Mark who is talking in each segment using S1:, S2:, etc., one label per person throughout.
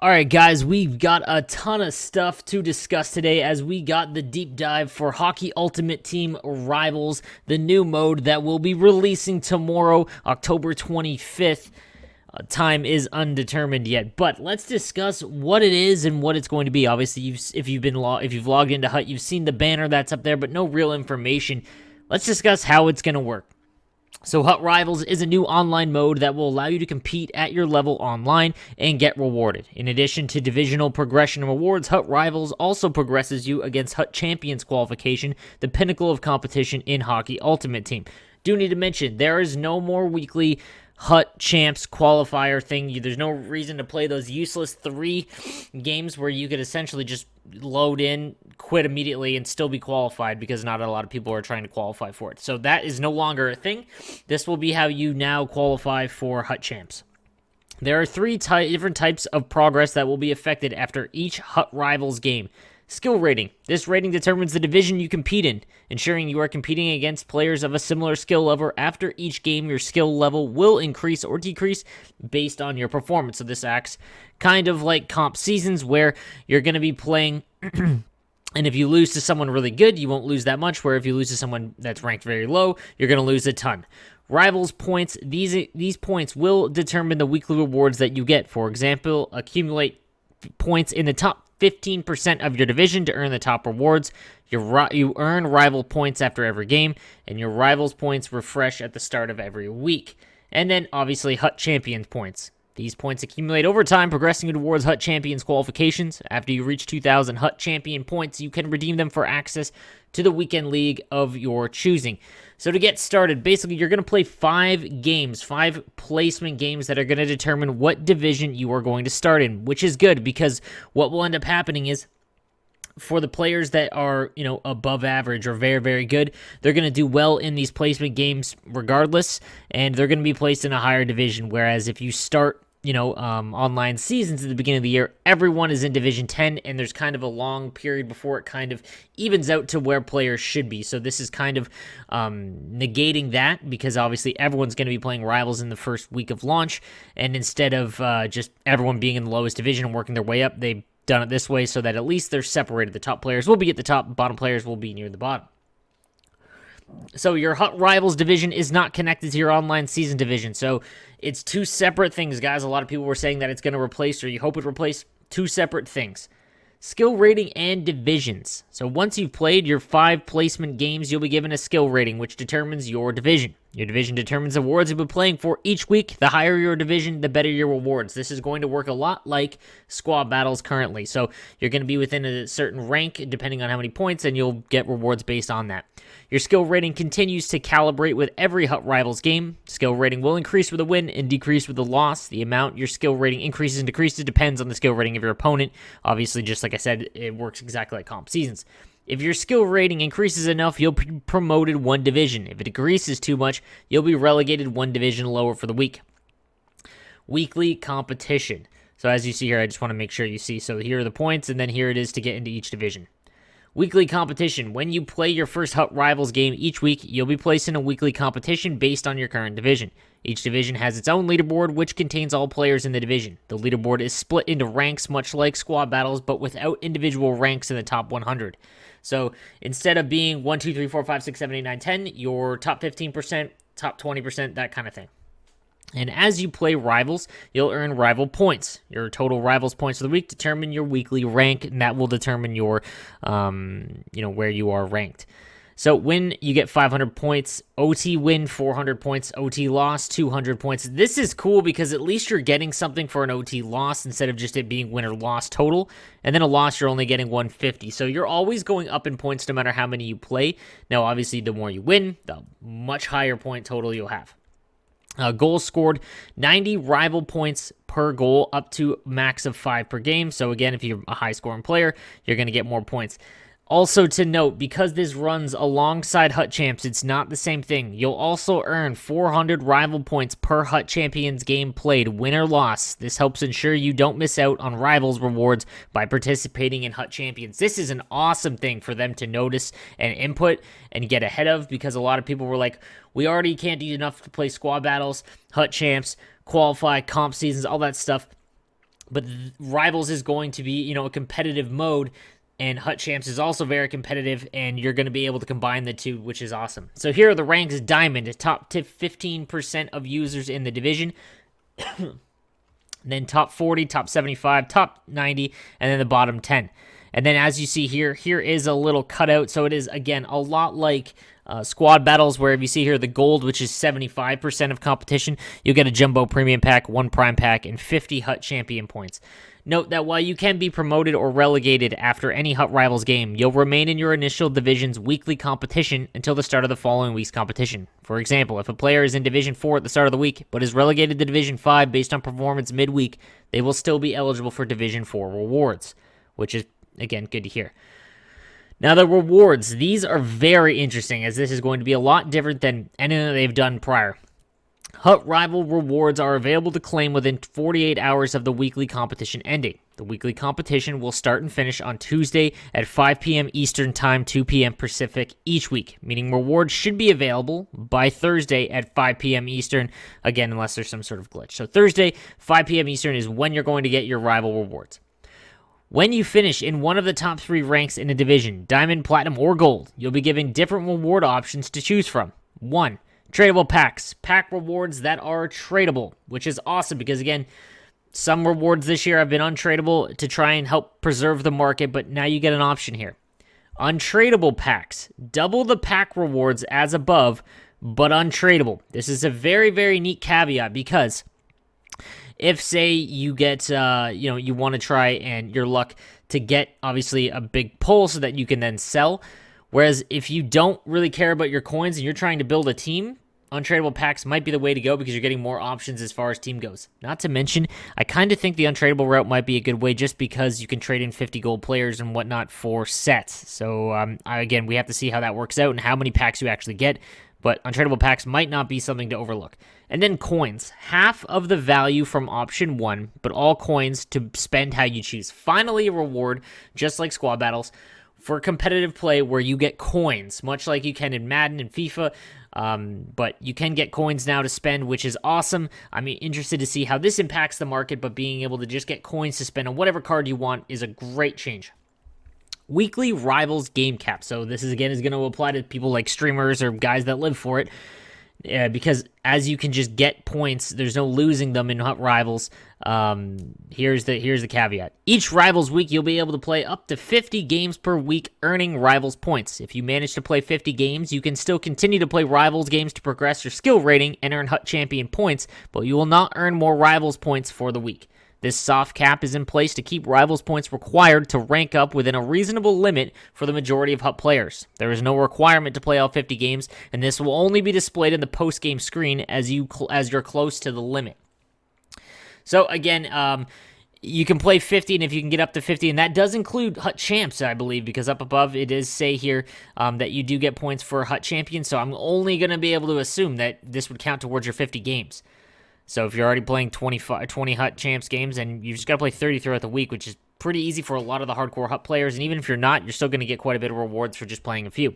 S1: All right, guys, we've got a ton of stuff to discuss today as we got the deep dive for Hockey Ultimate Team Rivals, the new mode that will be releasing tomorrow, October 25th. Time is undetermined yet, but let's discuss what it is and what it's going to be. Obviously, if you've logged into Hut, you've seen the banner that's up there, but no real information. Let's discuss how it's going to work. So Hut Rivals is a new online mode that will allow you to compete at your level online and get rewarded. In addition to divisional progression rewards, Hut Rivals also progresses you against Hut Champions qualification, the pinnacle of competition in Hockey Ultimate Team. Do need to mention, there is no more weekly Hut Champs qualifier thing. There's no reason to play those useless 3 games where you could essentially just load in, quit immediately, and still be qualified because not a lot of people are trying to qualify for it. So that is no longer a thing. This will be how you now qualify for Hut Champs. There are 3 different types of progress that will be affected after each Hut Rivals game. Skill rating. This rating determines the division you compete in, ensuring you are competing against players of a similar skill level. After each game, your skill level will increase or decrease based on your performance. So this acts kind of like comp seasons where you're going to be playing and if you lose to someone really good, you won't lose that much, where if you lose to someone that's ranked very low, you're going to lose a ton. Rivals points. These points will determine the weekly rewards that you get. For example, accumulate points in the top 15% of your division to earn the top rewards. You earn rival points after every game, and your rivals points refresh at the start of every week. And then, obviously, Hut Champions points. These points accumulate over time, progressing you towards Hut Champions qualifications. After you reach 2,000 Hut Champion points, you can redeem them for access to the weekend league of your choosing. So to get started, basically you're going to play 5 games, 5 placement games that are going to determine what division you are going to start in, which is good because what will end up happening is for the players that are, above average or very, very good, they're going to do well in these placement games regardless, and they're going to be placed in a higher division. Whereas if you start online seasons at the beginning of the year, everyone is in Division 10, and there's kind of a long period before it kind of evens out to where players should be. So this is kind of negating that because obviously everyone's going to be playing Rivals in the first week of launch, and instead of just everyone being in the lowest division and working their way up, they've done it this way so that at least they're separated. The top players will be at the top, bottom players will be near the bottom. So your Hut Rivals division is not connected to your online season division. So it's 2 separate things, guys. A lot of people were saying that it's going to replace, or you hope it replace, 2 separate things. Skill rating and divisions. So once you've played your 5 placement games, you'll be given a skill rating, which determines your division. Your division determines the awards you've been playing for each week. The higher your division, the better your rewards. This is going to work a lot like squad battles currently. So you're going to be within a certain rank, depending on how many points, and you'll get rewards based on that. Your skill rating continues to calibrate with every Hut Rivals game. Skill rating will increase with a win and decrease with a loss. The amount your skill rating increases and decreases depends on the skill rating of your opponent. Obviously, just like I said, it works exactly like comp seasons. If your skill rating increases enough, you'll be promoted 1 division. If it decreases too much, you'll be relegated 1 division lower for the week. Weekly competition. So as you see here, I just want to make sure you see. So here are the points, and then here it is to get into each division. Weekly competition. When you play your first Hut Rivals game each week, you'll be placed in a weekly competition based on your current division. Each division has its own leaderboard, which contains all players in the division. The leaderboard is split into ranks, much like squad battles, but without individual ranks in the top 100. So instead of being 1, 2, 3, 4, 5, 6, 7, 8, 9, 10, your top 15%, top 20%, that kind of thing. And as you play Rivals, you'll earn rival points. Your total Rivals points of the week determine your weekly rank, and that will determine your, where you are ranked. So win, you get 500 points. OT win, 400 points. OT loss, 200 points. This is cool because at least you're getting something for an OT loss instead of just it being win or loss total. And then a loss, you're only getting 150. So you're always going up in points no matter how many you play. Now, obviously, the more you win, the much higher point total you'll have. Goals scored, 90 rival points per goal, up to max of 5 per game. So again, if you're a high-scoring player, you're going to get more points. Also to note, because this runs alongside Hut Champs, it's not the same thing. You'll also earn 400 rival points per Hut Champions game played, win or loss. This helps ensure you don't miss out on Rivals rewards by participating in Hut Champions. This is an awesome thing for them to notice and input and get ahead of, because a lot of people were like, we already can't do enough to play squad battles, Hut Champs, qualify, comp seasons, all that stuff. But Rivals is going to be, a competitive mode, and Hut Champs is also very competitive, and you're going to be able to combine the two, which is awesome. So here are the ranks. Diamond, top 15% of users in the division. Then top 40, top 75, top 90, and then the bottom 10. And then as you see here is a little cutout. So it is, again, a lot like squad battles, where if you see here the gold, which is 75% of competition, you'll get a jumbo premium pack, 1 prime pack, and 50 Hut champion points. Note that while you can be promoted or relegated after any Hut Rivals game, you'll remain in your initial division's weekly competition until the start of the following week's competition. For example, if a player is in Division 4 at the start of the week, but is relegated to Division 5 based on performance midweek, they will still be eligible for Division 4 rewards, which is, again, good to hear. Now, the rewards, these are very interesting, as this is going to be a lot different than anything that they've done prior. Hut Rival rewards are available to claim within 48 hours of the weekly competition ending. The weekly competition will start and finish on Tuesday at 5 p.m. Eastern Time, 2 p.m. Pacific each week, meaning rewards should be available by Thursday at 5 p.m. Eastern, again, unless there's some sort of glitch. So Thursday, 5 p.m. Eastern is when you're going to get your Rival rewards. When you finish in one of the top 3 ranks in a division, Diamond, Platinum, or Gold, you'll be given different reward options to choose from. 1. Tradable packs. Pack rewards that are tradable, which is awesome because, again, some rewards this year have been untradable to try and help preserve the market, but now you get an option here. Untradable packs. Double the pack rewards as above, but untradable. This is a very, very neat caveat because if, say, you get, you want to try and your luck to get, obviously, a big pull so that you can then sell. Whereas if you don't really care about your coins and you're trying to build a team, untradable packs might be the way to go because you're getting more options as far as team goes. Not to mention, I kind of think the untradable route might be a good way just because you can trade in 50 gold players and whatnot for sets. So, again, we have to see how that works out and how many packs you actually get. But untradable packs might not be something to overlook. And then coins. Half of the value from option 1, but all coins to spend how you choose. Finally, a reward, just like squad battles, for competitive play where you get coins, much like you can in Madden and FIFA. But you can get coins now to spend, which is awesome. I'm interested to see how this impacts the market, but being able to just get coins to spend on whatever card you want is a great change. Weekly Rivals game cap. So this is going to apply to people like streamers or guys that live for it. Because as you can just get points, there's no losing them in Hut Rivals. Here's the caveat. Each Rivals week, you'll be able to play up to 50 games per week, earning Rivals points. If you manage to play 50 games, you can still continue to play Rivals games to progress your skill rating and earn Hut Champion points, but you will not earn more Rivals points for the week. This soft cap is in place to keep Rivals points required to rank up within a reasonable limit for the majority of Hut players. There is no requirement to play all 50 games, and this will only be displayed in the post-game screen as you're close to the limit. So again, you can play 50, and if you can get up to 50, and that does include Hut Champs, I believe, because up above it does say here that you do get points for Hut Champions, so I'm only going to be able to assume that this would count towards your 50 games. So if you're already playing 20 Hut Champs games, and you just got to play 30 throughout the week, which is pretty easy for a lot of the hardcore Hut players, and even if you're not, you're still going to get quite a bit of rewards for just playing a few.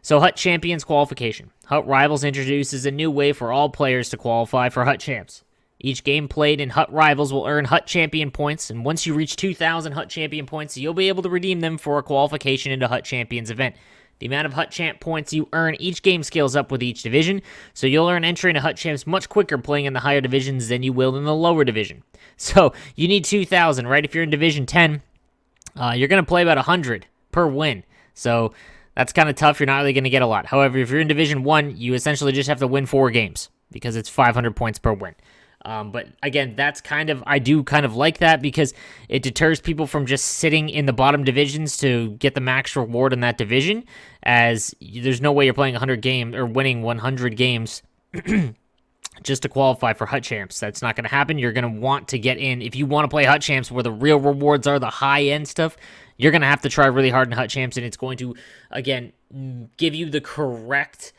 S1: So Hut Champions qualification. Hut Rivals introduces a new way for all players to qualify for Hut Champs. Each game played in Hut Rivals will earn Hut Champion points, and once you reach 2,000 Hut Champion points, you'll be able to redeem them for a qualification into Hut Champions event. The amount of Hut Champ points you earn each game scales up with each division, so you'll earn entry into Hut Champs much quicker playing in the higher divisions than you will in the lower division. So you need 2,000, right? If you're in Division 10, you're going to play about 100 per win. So that's kind of tough. You're not really going to get a lot. However, if you're in Division 1, you essentially just have to win 4 games because it's 500 points per win. But again, I do kind of like that because it deters people from just sitting in the bottom divisions to get the max reward in that division, as there's no way you're playing 100 games or winning 100 games just to qualify for Hut Champs. That's not going to happen. You're going to want to get in. If you want to play Hut Champs where the real rewards are, the high-end stuff, you're going to have to try really hard in Hut Champs, and it's going to, again, give you the correct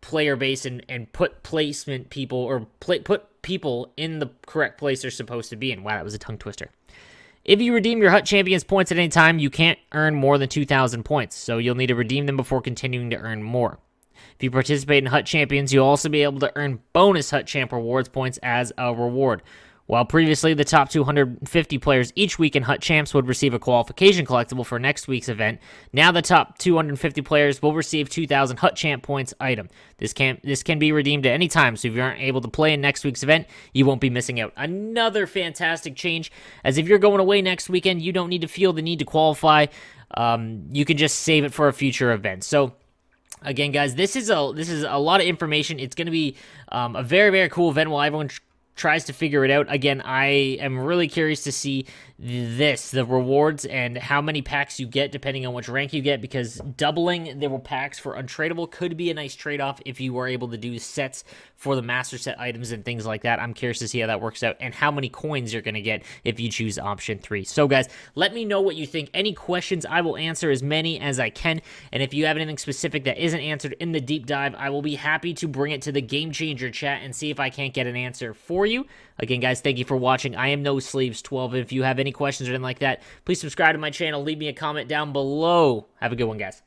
S1: player base and put placement people or put people in the correct place they're supposed to be in. Wow, that was a tongue twister. If you redeem your Hut Champions points at any time, you can't earn more than 2,000 points, so you'll need to redeem them before continuing to earn more. If you participate in Hut Champions, you'll also be able to earn bonus Hut Champ rewards points as a reward. While previously the top 250 players each week in Hut Champs would receive a qualification collectible for next week's event, now the top 250 players will receive 2,000 Hut Champ points item. This can be redeemed at any time, so if you aren't able to play in next week's event, you won't be missing out. Another fantastic change, as if you're going away next weekend, you don't need to feel the need to qualify. You can just save it for a future event. So again, guys, this is a lot of information. It's going to be a very, very cool event while everyone tries to figure it out. Again, I am really curious to see the rewards and how many packs you get depending on which rank you get, because doubling the packs for untradeable could be a nice trade-off if you were able to do sets for the master set items and things like that. I'm curious to see how that works out and how many coins you're going to get if you choose option 3. So guys, let me know what you think. Any questions, I will answer as many as I can, and if you have anything specific that isn't answered in the deep dive, I will be happy to bring it to the Game Changer chat and see if I can't get an answer for you. Again, guys, thank you for watching. I am No Sleeves 12. If you have any questions or anything like that, please subscribe to my channel. Leave me a comment down below. Have a good one, guys.